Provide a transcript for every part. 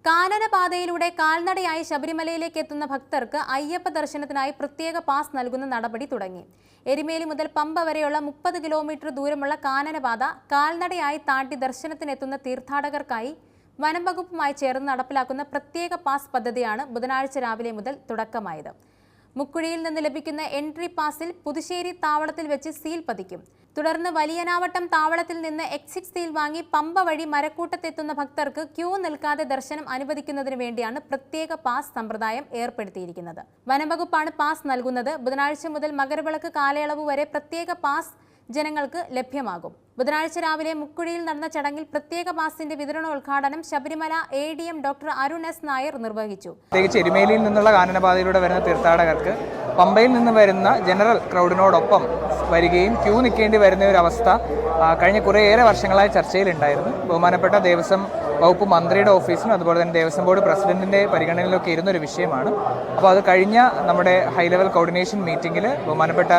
കാനനപാതയിലൂടെ കാൽനടയായി ശബരിമലയിലേക്ക് എത്തുന്ന ഭക്തർക്ക് അയ്യപ്പ ദർശനത്തിനായി പ്രത്യേക പാസ് നൽകുന്ന നടപടി തുടങ്ങി. എരുമേലി മുതൽ പമ്പ വരെയുള്ള 30 കിലോമീറ്റർ ദൂരമുള്ള കാനനപാത കാൽനടയായി താണ്ടി ദർശനത്തിനെത്തുന്ന തീർത്ഥാടകർക്കായി വനം വകുപ്പുമായി ചേർന്ന് നടപ്പിലാക്കുന്ന പ്രത്യേക പാസ് പദ്ധതിയാണ് ബുധനാഴ്ച രാവിലെ മുതൽ തുടക്കമായത്. മുക്കുഴിയിൽ നിന്ന് ലഭിക്കുന്ന എൻട്രി പാസിൽ പുതുശ്ശേരി താവളത്തിൽ വെച്ച് സീൽ പതിക്കും. തുടർന്ന് വലിയനാവട്ടം താവളത്തിൽ നിന്ന് എക്സിറ്റ് സീൽ വാങ്ങി പമ്പ വഴി മരക്കൂട്ടത്തെത്തുന്ന ഭക്തർക്ക് ക്യൂ നിൽക്കാതെ ദർശനം അനുവദിക്കുന്നതിന് വേണ്ടിയാണ് പ്രത്യേക പാസ് സമ്പ്രദായം ഏർപ്പെടുത്തിയിരിക്കുന്നത്. വനംവകുപ്പാണ് പാസ് നൽകുന്നത്. ബുധനാഴ്ച മുതൽ മകരവിളക്ക് കാലയളവ് വരെ പ്രത്യേക പാസ് ജനങ്ങൾക്ക് ലഭ്യമാകും. ബുധനാഴ്ച രാവിലെ മുക്കുഴിയിൽ നടന്ന ചടങ്ങിൽ പ്രത്യേക പാസിന്റെ വിതരണോദ്ഘാടനം Sabarimala ADM doctor Arun S Nair നിർവഹിച്ചു. പ്രത്യേകിച്ച് എരുമേലിയിൽ നിന്നുള്ള കാനനപാതയിലൂടെ വരുന്ന തീർത്ഥാടകർക്ക് പമ്പയിൽ നിന്ന് വരുന്ന ജനറൽ ക്രൗഡിനോടൊപ്പം വരികയും ക്യൂ നിൽക്കേണ്ടി വരുന്ന ഒരു അവസ്ഥ കഴിഞ്ഞ കുറേയേറെ വർഷങ്ങളായി ചർച്ചയിലുണ്ടായിരുന്നു. ബഹുമാനപ്പെട്ട ദേവസ്വം വകുപ്പ് മന്ത്രിയുടെ ഓഫീസിലും അതുപോലെ തന്നെ ദേവസ്വം ബോർഡ് പ്രസിഡന്റിന്റെ പരിഗണനയിലൊക്കെ ഇരുന്നൊരു വിഷയമാണ്. അപ്പോൾ അത് കഴിഞ്ഞ നമ്മുടെ ഹൈ ലെവൽ കോർഡിനേഷൻ മീറ്റിംഗിൽ ബഹുമാനപ്പെട്ട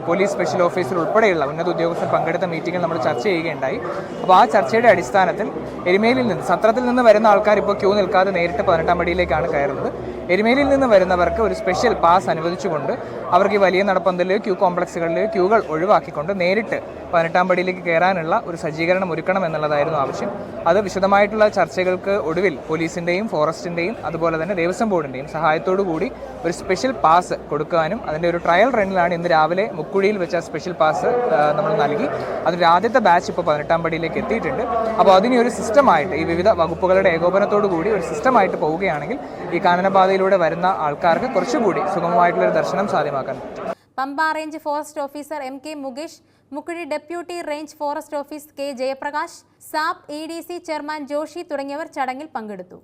പോലീസ് സ്പെഷ്യൽ ഓഫീസർ ഉൾപ്പെടെയുള്ള ഉന്നത ഉദ്യോഗസ്ഥർ പങ്കെടുത്ത മീറ്റിംഗിൽ നമ്മൾ ചർച്ച ചെയ്യുകയുണ്ടായി. അപ്പോൾ ആ ചർച്ചയുടെ അടിസ്ഥാനത്തിൽ എരുമേലിയിൽ നിന്ന് സത്രത്തിൽ നിന്ന് വരുന്ന ആൾക്കാർ ഇപ്പോൾ ക്യൂ നിൽക്കാതെ നേരിട്ട് 18-ാം പടിയിലേക്കാണ് കയറുന്നത്. എരുമേലിയിൽ നിന്ന് വരുന്നവർക്ക് ഒരു സ്പെഷ്യൽ പാസ് അനുവദിച്ചുകൊണ്ട് അവർക്ക് ഈ വലിയ നടപ്പന്തലിലെയോ ക്യൂ കോംപ്ലക്സുകളിലെയോ ക്യൂകൾ ഒഴിവാക്കിക്കൊണ്ട് നേരിട്ട് 18-ാം പടിയിലേക്ക് കയറാനുള്ള ഒരു സജ്ജീകരണം ഒരുക്കണം എന്നുള്ളതായിരുന്നു ആവശ്യം. അത് വിശദമായിട്ടുള്ള ചർച്ചകൾക്ക് ഒടുവിൽ പോലീസിൻ്റെയും ഫോറസ്റ്റിൻ്റെയും അതുപോലെ തന്നെ ദേവസ്വം ബോർഡിൻ്റെയും സഹായത്തോടു കൂടി ഒരു സ്പെഷ്യൽ പാസ് കൊടുക്കാനും അതിൻ്റെ ഒരു ട്രയൽ റണ്ണിലാണ് ഇന്ന് രാവിലെ മുക്കുഴിയിൽ വെച്ച സ്പെഷ്യൽ പാസ് നമ്മൾ നൽകി. അതിൻ്റെ ആദ്യത്തെ ബാച്ച് ഇപ്പോൾ 18-ാം പടിയിലേക്ക് എത്തിയിട്ടുണ്ട്. അപ്പോൾ അതിനെ ഒരു സിസ്റ്റമായിട്ട് ഈ വിവിധ വകുപ്പുകളുടെ ഏകോപനത്തോടു കൂടി ഒരു സിസ്റ്റമായിട്ട് പോവുകയാണെങ്കിൽ ഈ കാനനപാതയിലൂടെ വരുന്ന ആൾക്കാർക്ക് കുറച്ചുകൂടി സുഗമമായിട്ടുള്ളൊരു ദർശനം സാധ്യമാക്കാൻ പറ്റും. Pamba range forest officer MK Mukesh, Mukkuzhi deputy range forest officer K Jayaprakash, SAP EDC chairman Joshi തുടങ്ങിയവർ ചടങ്ങിൽ പങ്കെടുത്തു.